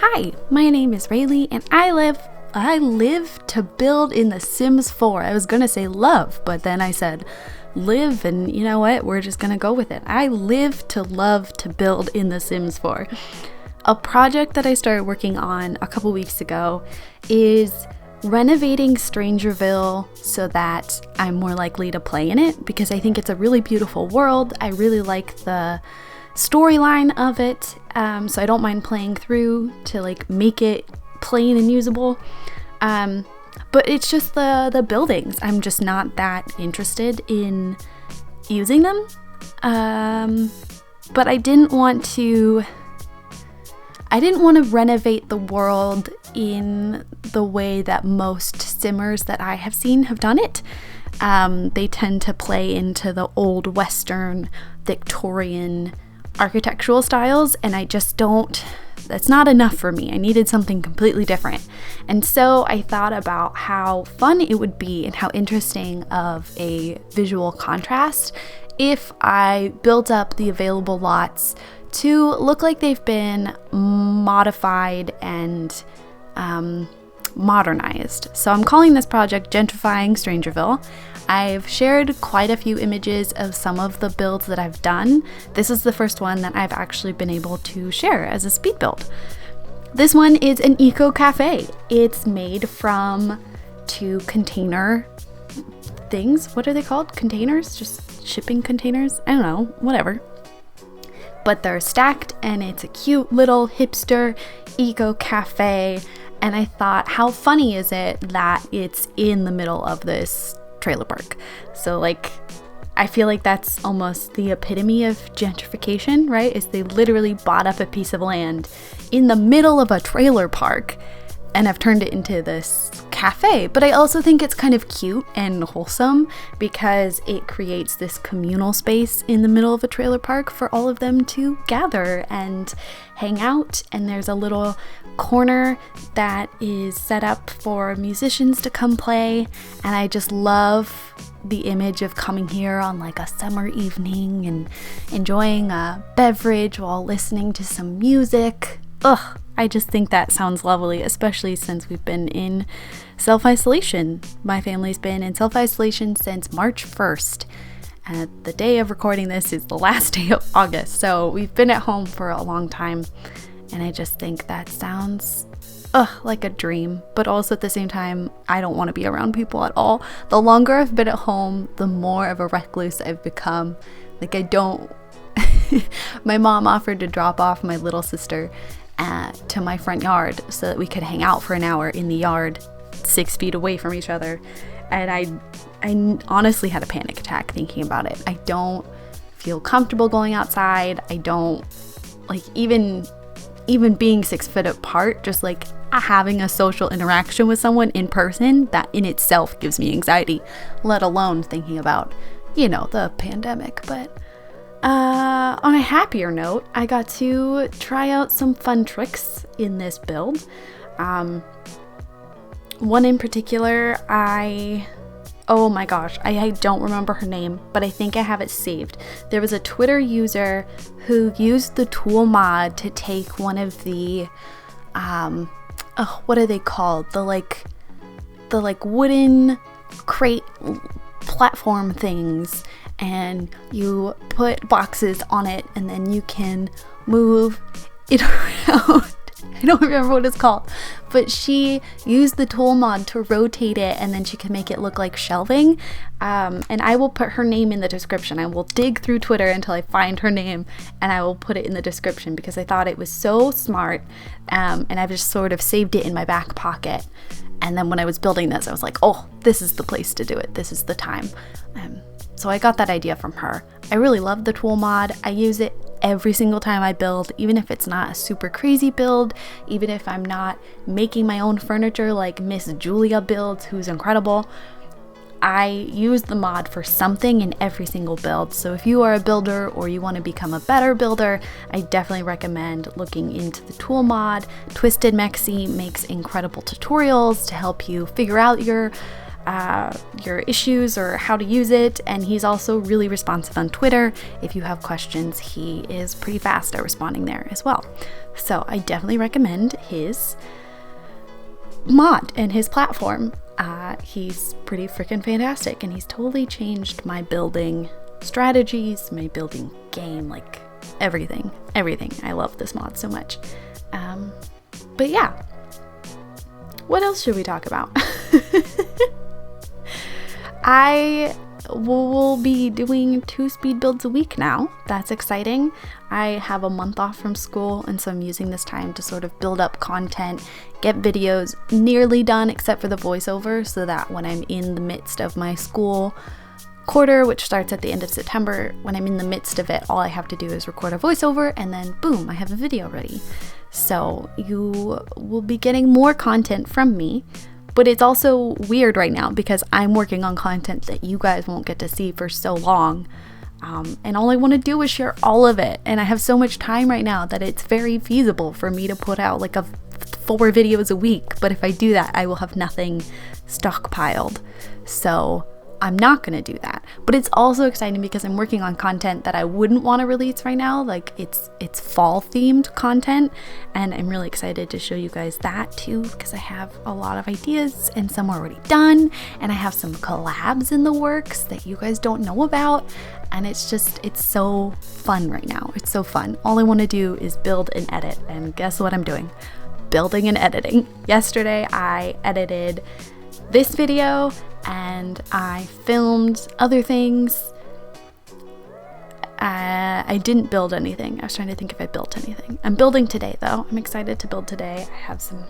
Hi, my name is Rayleigh and I live to build in The Sims 4. I was gonna say love, but then I said live, and you know what? We're just gonna go with it. I live to love to build in The Sims 4. A project that I started working on a couple weeks ago is renovating Strangerville so that I'm more likely to play in it, because I think it's a really beautiful world. I really like the storyline of it, so I don't mind playing through to like make it plain and usable, but it's just the buildings. I'm just not that interested in using them, but I didn't want to renovate the world in the way that most simmers that I have seen have done it. They tend to play into the old Western Victorian architectural styles, and I just don't, that's not enough for me. I needed something completely different. And so I thought about how fun it would be and how interesting of a visual contrast if I built up the available lots to look like they've been modified and modernized. So I'm calling this project Gentrifying Strangerville. I've shared quite a few images of some of the builds that I've done. This is the first one that I've actually been able to share as a speed build. This one is an eco cafe. It's made from 2 container things. What are they called? Containers? Just shipping containers? I don't know, whatever. But they're stacked, and it's a cute little hipster eco cafe. And I thought, how funny is it that it's in the middle of this trailer park? So like, I feel like that's almost the epitome of gentrification, right? Is they literally bought up a piece of land in the middle of a trailer park and have turned it into this cafe. But I also think it's kind of cute and wholesome because it creates this communal space in the middle of a trailer park for all of them to gather and hang out. And there's a little corner that is set up for musicians to come play. And I just love the image of coming here on like a summer evening and enjoying a beverage while listening to some music. Ugh, I just think that sounds lovely, especially since we've been in self-isolation. My family's been in self-isolation since March 1st. And the day of recording this is the last day of August. So we've been at home for a long time. And I just think that sounds like a dream. But also at the same time, I don't want to be around people at all. The longer I've been at home, the more of a recluse I've become. Like, I don't... My mom offered to drop off my little sister to my front yard so that we could hang out for an hour in the yard 6 feet away from each other. And I honestly had a panic attack thinking about it. I don't feel comfortable going outside. I don't like even being 6 feet apart, just like having a social interaction with someone in person, that in itself gives me anxiety, let alone thinking about, the pandemic. But on a happier note, I got to try out some fun tricks in this build. One in particular, oh my gosh, I don't remember her name, but I think I have it saved. There was a Twitter user who used the tool mod to take one of the, what are they called? The wooden crate platform things, and you put boxes on it, and then you can move it around. I don't remember what it's called, but she used the tool mod to rotate it, and then she can make it look like shelving. And I will put her name in the description. I will dig through Twitter until I find her name, and I will put it in the description because I thought it was so smart. And I've just sort of saved it in my back pocket. And then when I was building this, I was like, oh, this is the place to do it. This is the time. So I got that idea from her. I really love the tool mod. I use it every single time I build, even if it's not a super crazy build, even if I'm not making my own furniture like Miss Julia builds, who's incredible. I use the mod for something in every single build. So if you are a builder or you want to become a better builder, I definitely recommend looking into the tool mod. Twisted Mexi makes incredible tutorials to help you figure out your your issues or how to use it. And he's also really responsive on Twitter. If you have questions, he is pretty fast at responding there as well. So I definitely recommend his mod and his platform. He's pretty freaking fantastic, and he's totally changed my building strategies, my building game, like everything. I love this mod so much. But yeah, what else should we talk about? I will be doing 2 speed builds a week now. That's exciting. I have a month off from school, and so I'm using this time to sort of build up content, get videos nearly done except for the voiceover, so that when I'm in the midst of my school quarter, which starts at the end of September, when I'm in the midst of it, all I have to do is record a voiceover, and then boom, I have a video ready. So you will be getting more content from me. But it's also weird right now because I'm working on content that you guys won't get to see for so long. And all I want to do is share all of it. And I have so much time right now that it's very feasible for me to put out like 4 videos a week. But if I do that, I will have nothing stockpiled. So I'm not going to do that. But it's also exciting because I'm working on content that I wouldn't want to release right now. Like it's fall themed content, and I'm really excited to show you guys that too, because I have a lot of ideas and some are already done, and I have some collabs in the works that you guys don't know about, and it's so fun right now. It's so fun. All I want to do is build and edit, and guess what I'm doing? Building and editing. Yesterday I edited this video and I filmed other things. I didn't build anything. I was trying to think if I built anything. I'm building today though. I'm excited to build today. I have some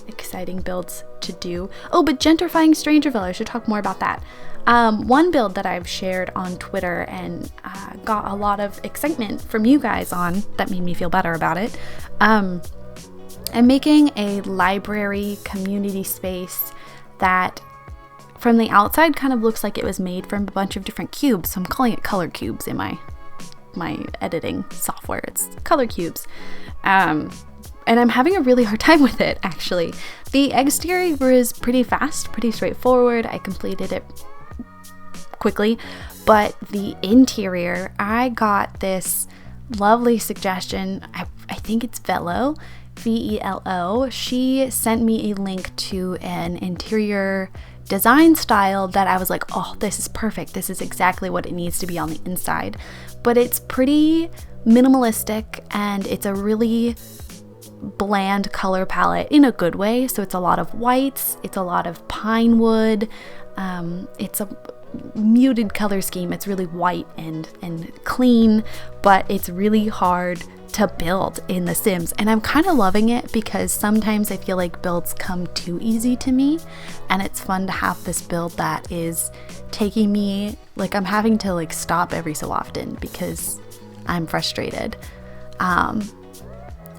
exciting builds to do. Oh, but Gentrifying Strangerville, I should talk more about that. One build that I've shared on Twitter and got a lot of excitement from you guys on, that made me feel better about it. I'm making a library community space that from the outside kind of looks like it was made from a bunch of different cubes. So I'm calling it color cubes in my editing software. It's color cubes. And I'm having a really hard time with it, actually. The exterior was pretty fast, pretty straightforward. I completed it quickly. But the interior, I got this lovely suggestion. I think it's Velo, Velo. She sent me a link to an interior design style that I was like, oh, this is perfect. This is exactly what it needs to be on the inside. But it's pretty minimalistic, and it's a really bland color palette in a good way. So it's a lot of whites, it's a lot of pine wood, it's a muted color scheme. It's really white and clean, but it's really hard to build in The Sims, and I'm kind of loving it because sometimes I feel like builds come too easy to me, and it's fun to have this build that is taking me, like, I'm having to like stop every so often because I'm frustrated,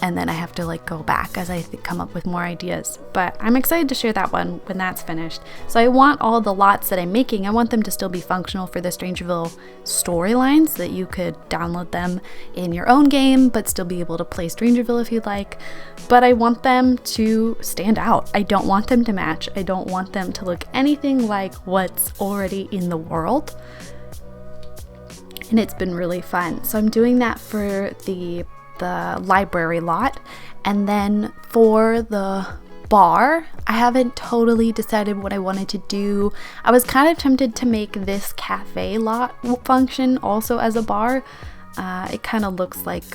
and then I have to like go back as I come up with more ideas. But I'm excited to share that one when that's finished. So I want all the lots that I'm making, I want them to still be functional for the Strangerville storylines, so that you could download them in your own game but still be able to play Strangerville if you'd like. But I want them to stand out. I don't want them to match. I don't want them to look anything like what's already in the world. And it's been really fun. So I'm doing that for the library lot, and then for the bar, I haven't totally decided what I wanted to do. I was kind of tempted to make this cafe lot function also as a bar. It kind of looks like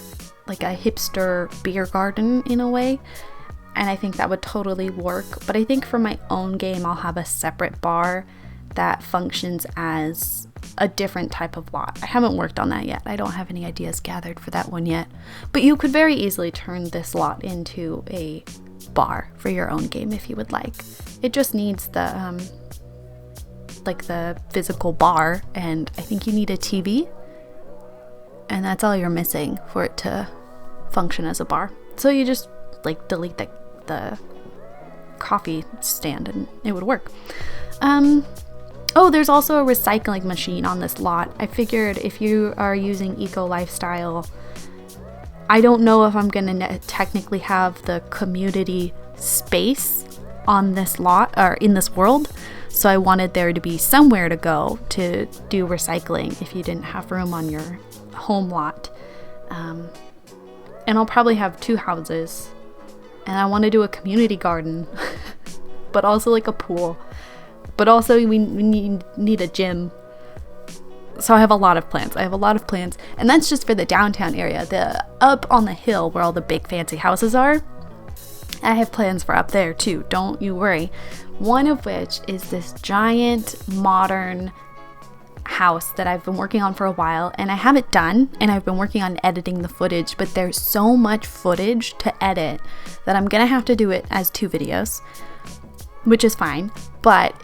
a hipster beer garden in a way, and I think that would totally work. But I think for my own game, I'll have a separate bar that functions as a different type of lot. I haven't worked on that yet. I don't have any ideas gathered for that one yet. But you could very easily turn this lot into a bar for your own game if you would like. It just needs the physical bar, and I think you need a TV, and that's all you're missing for it to function as a bar. So you just like delete the coffee stand and it would work. Oh, there's also a recycling machine on this lot. I figured if you are using eco lifestyle, I don't know if I'm gonna technically have the community space on this lot or in this world. So I wanted there to be somewhere to go to do recycling if you didn't have room on your home lot. And I'll probably have 2 houses. And I want to do a community garden, but also like a pool. But also we need a gym. So I have a lot of plans. And that's just for the downtown area. The up on the hill where all the big fancy houses are, I have plans for up there too. Don't you worry. One of which is this giant modern house that I've been working on for a while, and I have it done, and I've been working on editing the footage, but there's so much footage to edit that I'm gonna have to do it as 2 videos, which is fine. But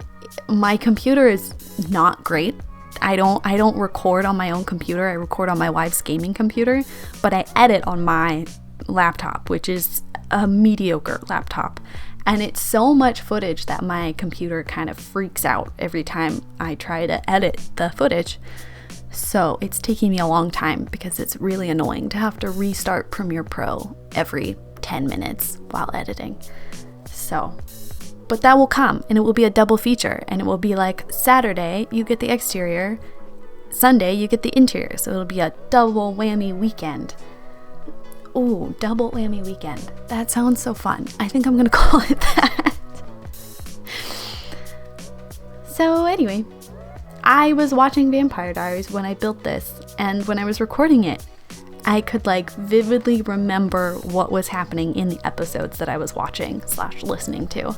my computer is not great. I don't record on my own computer. I record on my wife's gaming computer, but I edit on my laptop, which is a mediocre laptop. And it's so much footage that my computer kind of freaks out every time I try to edit the footage. So it's taking me a long time because it's really annoying to have to restart Premiere Pro every 10 minutes while editing. So, but that will come, and it will be a double feature, and it will be like Saturday you get the exterior, Sunday you get the interior. So it'll be a double whammy weekend. Ooh, double whammy weekend. That sounds so fun. I think I'm gonna call it that. So anyway, I was watching Vampire Diaries when I built this, and when I was recording it, I could like vividly remember what was happening in the episodes that I was watching / listening to.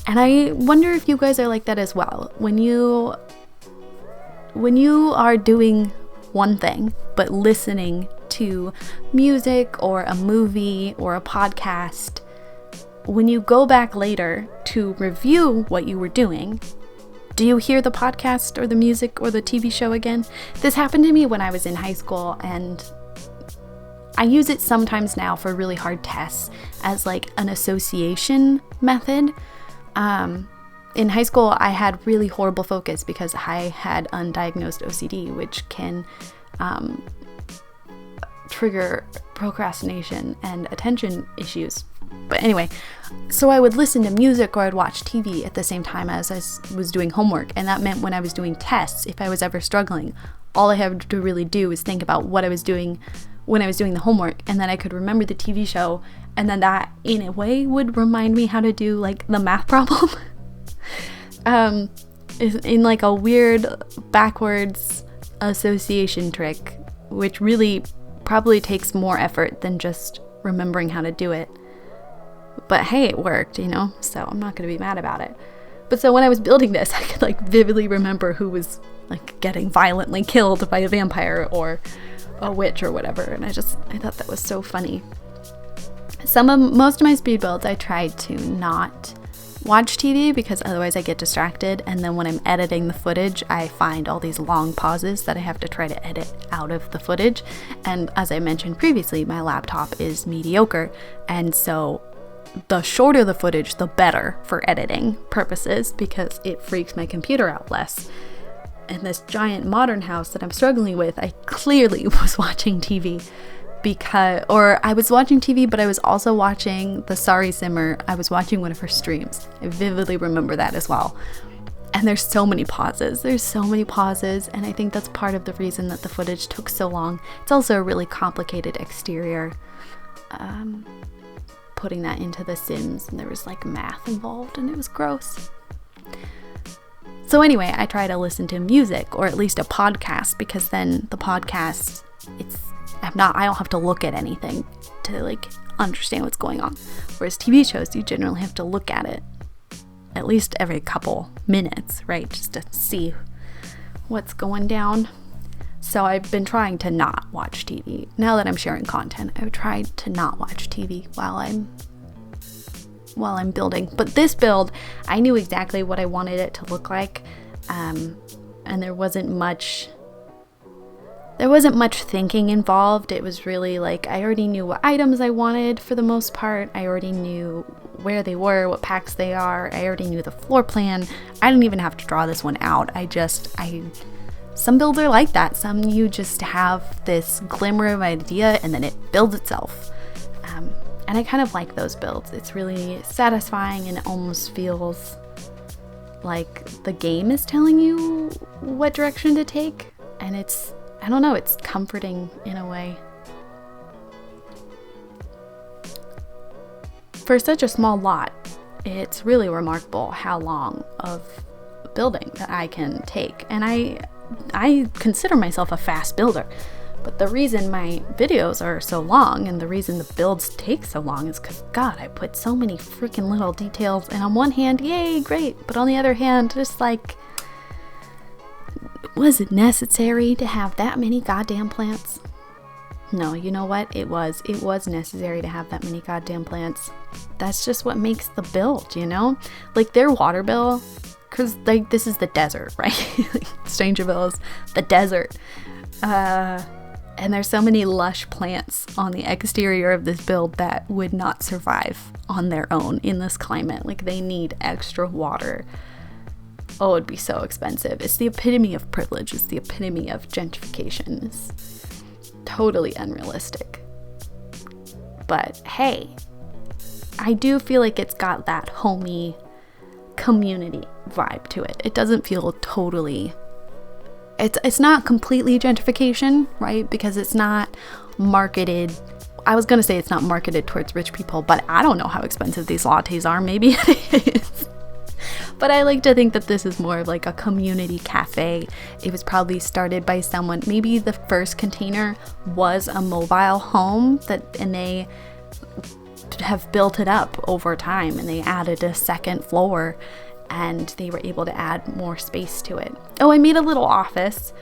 And I wonder if you guys are like that as well. When you are doing one thing, but listening to music or a movie or a podcast, when you go back later to review what you were doing, do you hear the podcast or the music or the TV show again? This happened to me when I was in high school, and I use it sometimes now for really hard tests as like an association method. In high school, I had really horrible focus because I had undiagnosed OCD, which can trigger procrastination and attention issues. But anyway, so I would listen to music or I'd watch TV at the same time as I was doing homework. And that meant when I was doing tests, if I was ever struggling, all I had to really do was think about what I was doing when I was doing the homework, and then I could remember the TV show, and then that in a way would remind me how to do like the math problem. In like a weird backwards association trick, which really probably takes more effort than just remembering how to do it. But hey, it worked, you know, so I'm not going to be mad about it. But so when I was building this, I could like vividly remember who was like getting violently killed by a vampire or a witch or whatever, and I thought that was so funny. Most of my speed builds I tried to not watch TV because otherwise I get distracted, and then when I'm editing the footage I find all these long pauses that I have to try to edit out of the footage. And as I mentioned previously, my laptop is mediocre, and so the shorter the footage the better for editing purposes because it freaks my computer out less. In this giant modern house that I'm struggling with, I clearly was watching TV I was watching TV, but I was also watching the Sorry Simmer. I was watching one of her streams. I vividly remember that as well. And there's so many pauses, and I think that's part of the reason that the footage took so long. It's also a really complicated exterior. Putting that into The Sims, and there was like math involved, and it was gross. So anyway, I try to listen to music or at least a podcast, because then the podcast, I don't have to look at anything to like understand what's going on. Whereas TV shows, you generally have to look at it at least every couple minutes, right? Just to see what's going down. So I've been trying to not watch TV. Now that I'm sharing content, I've tried to not watch TV while I'm building. But this build, I knew exactly what I wanted it to look like, and there wasn't much thinking involved. It was really like I already knew what items I wanted for the most part. I already knew where they were, what packs they are. I already knew the floor plan. I didn't even have to draw this one out. Some builds are like that. Some you just have this glimmer of idea and then it builds itself. And I kind of like those builds. It's really satisfying and it almost feels like the game is telling you what direction to take. And it's, I don't know, it's comforting in a way. For such a small lot, it's really remarkable how long of building that I can take. And I consider myself a fast builder. But the reason my videos are so long and the reason the builds take so long is because, God, I put so many freaking little details. And on one hand, yay, great. But on the other hand, just like, was it necessary to have that many goddamn plants? No, you know what? It was necessary to have that many goddamn plants. That's just what makes the build, you know? Like their water bill, because like this is the desert, right? Strangerville is the desert. And there's so many lush plants on the exterior of this build that would not survive on their own in this climate. Like they need extra water. Oh, it'd be so expensive. It's the epitome of privilege. It's the epitome of gentrification. It's totally unrealistic. But hey, I do feel like it's got that homey community vibe to it. It doesn't feel totally... It's not completely gentrification, right? Because it's not marketed. I was going to say it's not marketed towards rich people, but I don't know how expensive these lattes are. Maybe it is. But I like to think that this is more of like a community cafe. It was probably started by someone. Maybe the first container was a mobile home and they have built it up over time and they added a second floor. And they were able to add more space to it. Oh, I made a little office,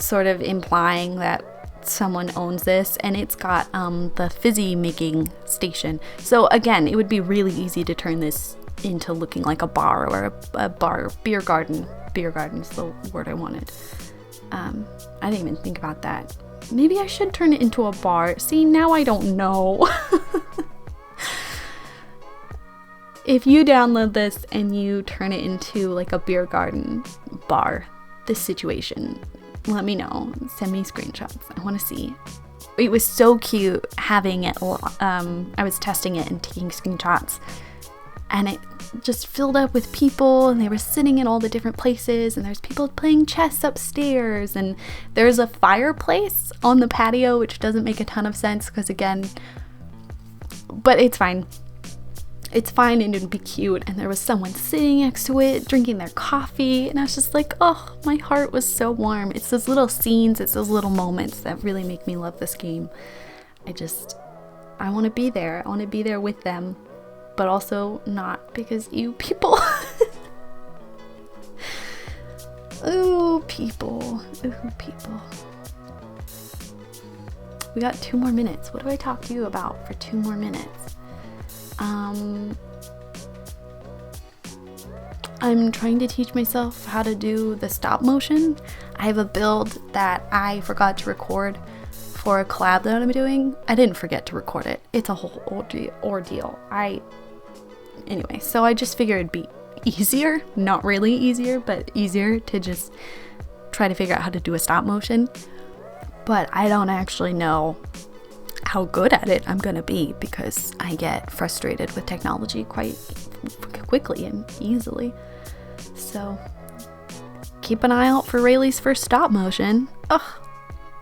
sort of implying that someone owns this, and it's got the fizzy making station. So again, it would be really easy to turn this into looking like a bar or a bar, beer garden. Beer garden is the word I wanted. I didn't even think about that. Maybe I should turn it into a bar. See, now I don't know. If you download this and you turn it into like a beer garden bar, this situation, let me know. Send me screenshots. I want to see. It was so cute having it. I was testing it and taking screenshots, and it just filled up with people, and they were sitting in all the different places, and there's people playing chess upstairs, and there's a fireplace on the patio, which doesn't make a ton of sense because again, but it's fine. It's fine and it'd be cute. And there was someone sitting next to it, drinking their coffee. And I was just like, oh, my heart was so warm. It's those little scenes, it's those little moments that really make me love this game. I want to be there. I want to be there with them. But also not because you people. Ooh, people. Ooh, people. We got 2 more minutes. What do I talk to you about for 2 more minutes? I'm trying to teach myself how to do the stop motion. I have a build that I forgot to record for a collab that I'm doing. I didn't forget to record it. It's a whole ordeal. Anyway, so I just figured it'd be easier, not really easier, but easier to just try to figure out how to do a stop motion. But I don't actually know how good at it I'm gonna be because I get frustrated with technology quite quickly and easily. So keep an eye out for Rayleigh's first stop motion. Ugh,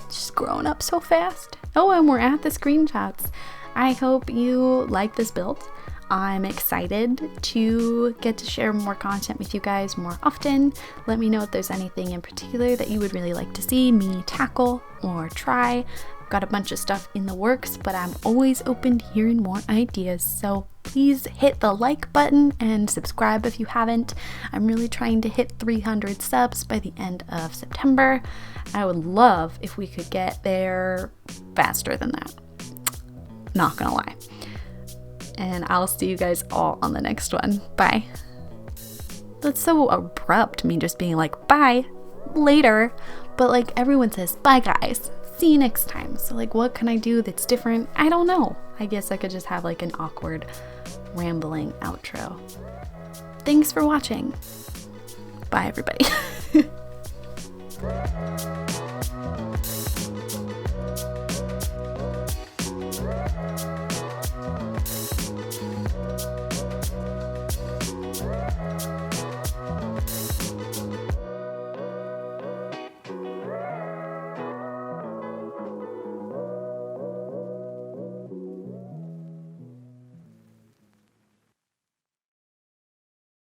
just growing up so fast. Oh, and we're at the screenshots. I hope you like this build. I'm excited to get to share more content with you guys more often. Let me know if there's anything in particular that you would really like to see me tackle or try. Got a bunch of stuff in the works, but I'm always open to hearing more ideas, so please hit the like button and subscribe if you haven't. I'm really trying to hit 300 subs by the end of September. I would love if we could get there faster than that, not gonna lie. And I'll see you guys all on the next one. Bye. That's so abrupt, me just being like bye later, but like everyone says bye guys, see you next time. So like what can I do that's different? I don't know. I guess I could just have like an awkward rambling outro. Thanks for watching. Bye everybody.